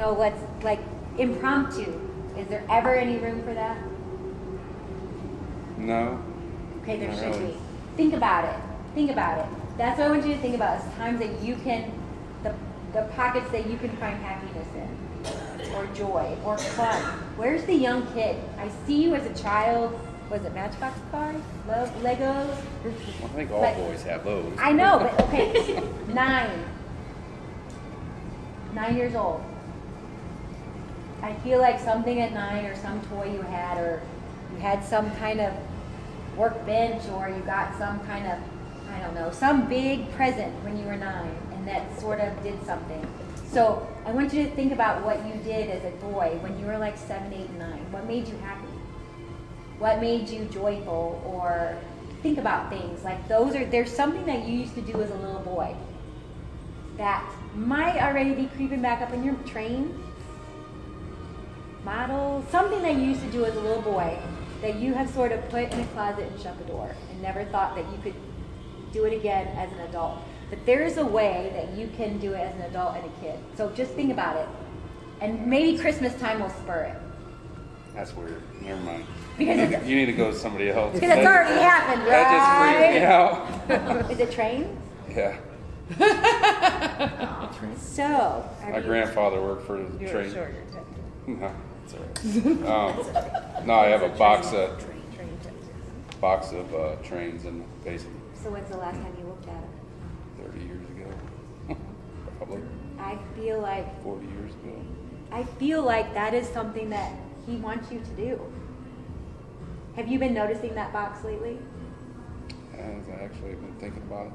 know, let's like impromptu. Is there ever any room for that? No. Okay, there Not should really. be. Think about it. Think about it. That's what I want you to think about, is times that you can, the pockets that you can find happiness in, or joy, or fun. Where's the young kid? I see you as a child. Was it Matchbox cars? Legos? Well, I think all boys have those. I know, but okay, 9 years old. I feel like something at 9, or some toy you had, or you had some kind of workbench, or you got some kind of, I don't know, some big present when you were 9, and that sort of did something. So I want you to think about what you did as a boy when you were like 7, 8, and 9. What made you happy? What made you joyful? Or think about things like there's something that you used to do as a little boy that might already be creeping back up in your train model, something that you used to do as a little boy that you have sort of put in a closet and shut the door and never thought that you could do it again as an adult. But there is a way that you can do it as an adult and a kid. So just think about it. And maybe Christmas time will spur it. That's weird. Never mind. Because you need to go to somebody else. Because it's already happened, right? That just freaked me out. Is it trains? Yeah. So, My grandfather worked for the train. Sure, No, it's all right. No, I have a box of trains in the basement. So when's the last time you looked at it? 30 years ago. Probably. I feel like 40 years ago. I feel like that is something that he wants you to do. Have you been noticing that box lately? I've actually been thinking about it.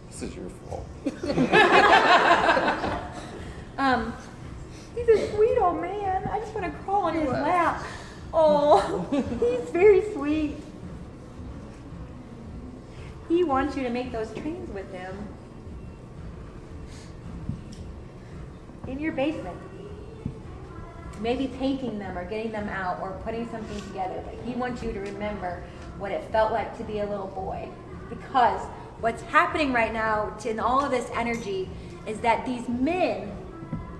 This is your fault. He's a sweet old man. I just want to crawl on his lap. Oh, he's very sweet. He wants you to make those trains with him in your basement. Maybe painting them or getting them out or putting something together. But he wants you to remember what it felt like to be a little boy. Because what's happening right now in all of this energy is that these men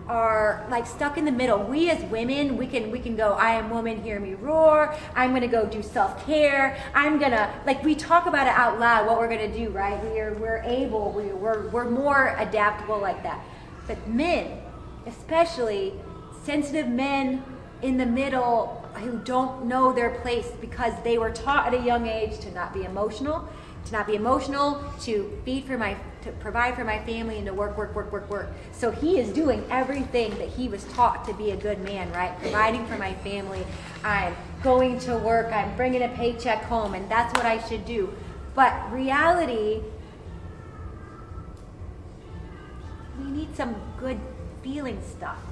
are like stuck in the middle. We as women, we can go, I am woman, hear me roar. I'm gonna go do self-care. I'm gonna, like, we talk about it out loud, what we're gonna do, right? We're more adaptable like that. But men, especially sensitive men in the middle who don't know their place because they were taught at a young age to not be emotional, to provide for my family, and to work. So he is doing everything that he was taught to be a good man, right? Providing for my family, I'm going to work, I'm bringing a paycheck home, and that's what I should do. But reality, we need some good feeling stuff.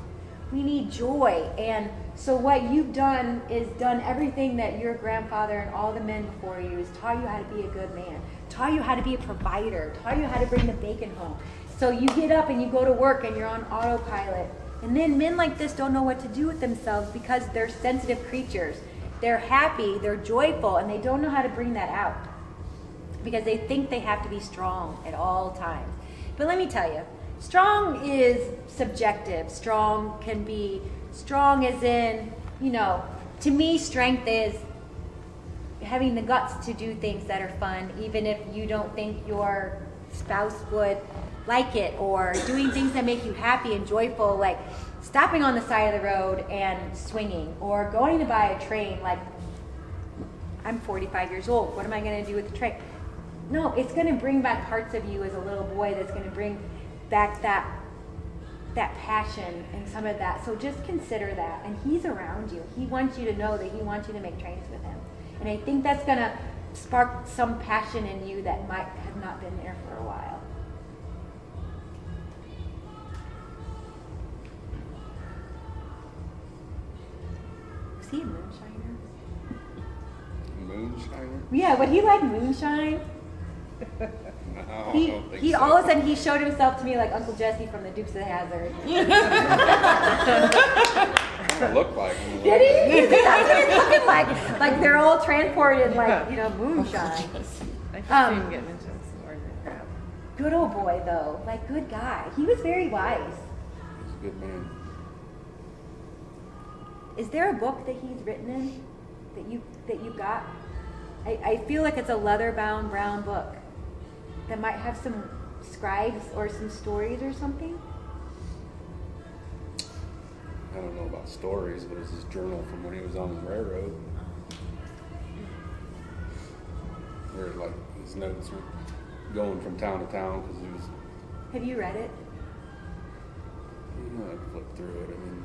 We need joy. And so what you've done is done everything that your grandfather and all the men before you is taught you how to be a good man, taught you how to be a provider, taught you how to bring the bacon home. So you get up and you go to work and you're on autopilot. And then men like this don't know what to do with themselves because they're sensitive creatures. They're happy, they're joyful, and they don't know how to bring that out because they think they have to be strong at all times. But let me tell you, strong is subjective. Strong can be strong as in, to me, strength is having the guts to do things that are fun, even if you don't think your spouse would like it, or doing things that make you happy and joyful, like stopping on the side of the road and swinging, or going to buy a train. Like, I'm 45 years old. What am I going to do with the train? No, it's going to bring back parts of you as a little boy. That's going to bring back that passion and some of that. So just consider that. And he's around you. He wants you to know that he wants you to make trains with him. And I think that's going to spark some passion in you that might have not been there for a while. Was he a moonshiner? Moonshiner? Yeah, would he like moonshine? No, I don't think He so. all of a sudden he showed himself to me like Uncle Jesse from the Dukes of Hazzard. It looked like him. Did he? That's what it's looking like. Like they're all transported like, moonshine. I can see him getting into some ordinary crap. Good old boy though, like good guy. He was very wise. He's a good man. Is there a book that he's written in that you got? I feel like it's a leather-bound brown book that might have some scribes or some stories or something. I don't know about stories, but it's his journal from when he was on the railroad. Where like his notes were going from town to town because he was. Have you read it? You know, I flipped through it. I mean,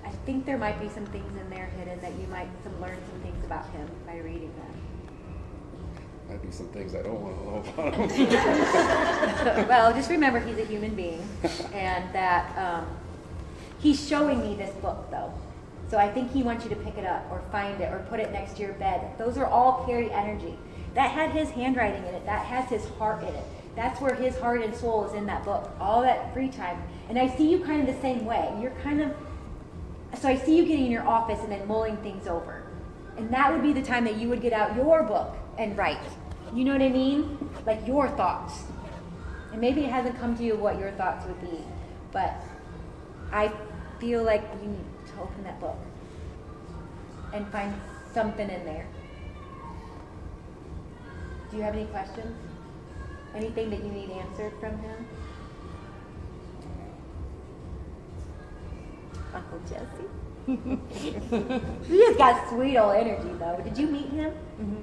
I think there might be some things in there hidden that you might learn some things about him by reading them. might be some things I don't want to know about him. Well, just remember he's a human being, and that he's showing me this book, though. So I think he wants you to pick it up or find it or put it next to your bed. Those are all carry energy. That had his handwriting in it. That has his heart in it. That's where his heart and soul is in that book. All that free time. And I see you kind of the same way. You're kind of, so I see you getting in your office and then mulling things over. And that would be the time that you would get out your book and write. You know what I mean? Like your thoughts. And maybe it hasn't come to you what your thoughts would be. But I feel like you need to open that book and find something in there. Do you have any questions? Anything that you need answered from him? Uncle Jesse? He has got sweet old energy, though. Did you meet him? Mm-hmm.